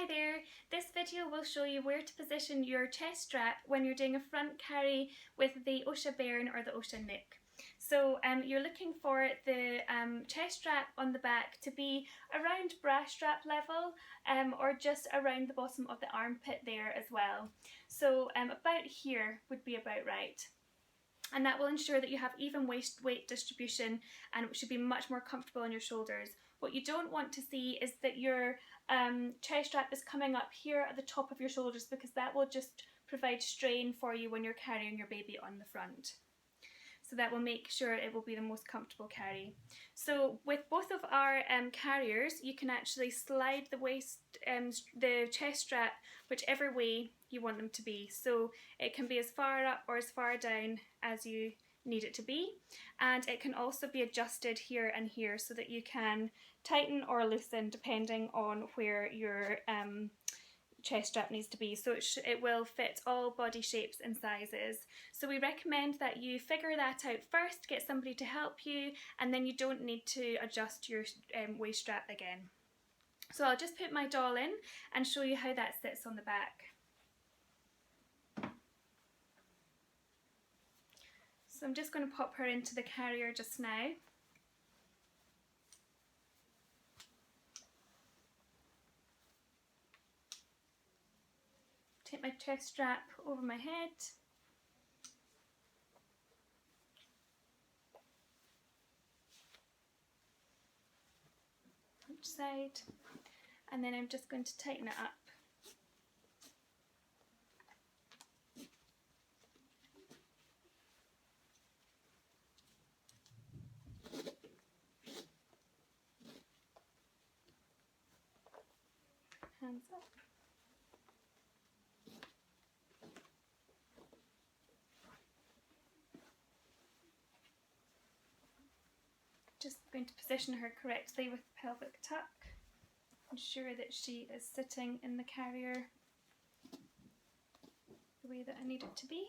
Hi there, this video will show you where to position your chest strap when you're doing a front carry with the Oscha Bairn or the Oscha Nook. So you're looking for the chest strap on the back to be around bra strap level or just around the bottom of the armpit there as well. So about here would be about right. And that will ensure that you have even waist weight distribution and it should be much more comfortable on your shoulders. What you don't want to see is that your chest strap is coming up here at the top of your shoulders, because that will just provide strain for you when you're carrying your baby on the front. So that will make sure it will be the most comfortable carry. So with both of our carriers, you can actually slide the chest strap whichever way you want them to be. So it can be as far up or as far down as you need it to be, and it can also be adjusted here and here so that you can tighten or loosen depending on where your chest strap needs to be, so it will fit all body shapes and sizes. So we recommend that you figure that out first, get somebody to help you, and then you don't need to adjust your waist strap again. So I'll just put my doll in and show you how that sits on the back. So I'm just going to pop her into the carrier just now. Take my chest strap over my head. Each side. And then I'm just going to tighten it up. Hands up. Just going to position her correctly with the pelvic tuck. Ensure that she is sitting in the carrier the way that I need it to be.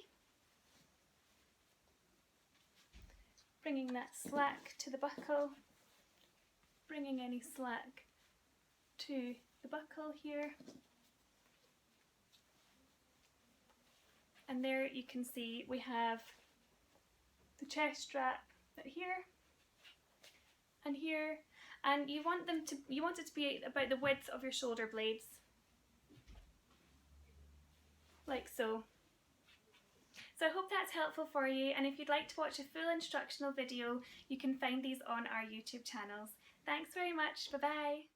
Bringing that slack to the buckle. Bringing any slack to the buckle here. And there you can see we have the chest strap here and here, and you want it to be about the width of your shoulder blades, like so. So I hope that's helpful for you, and if you'd like to watch a full instructional video, you can find these on our YouTube channels. Thanks very much, bye bye.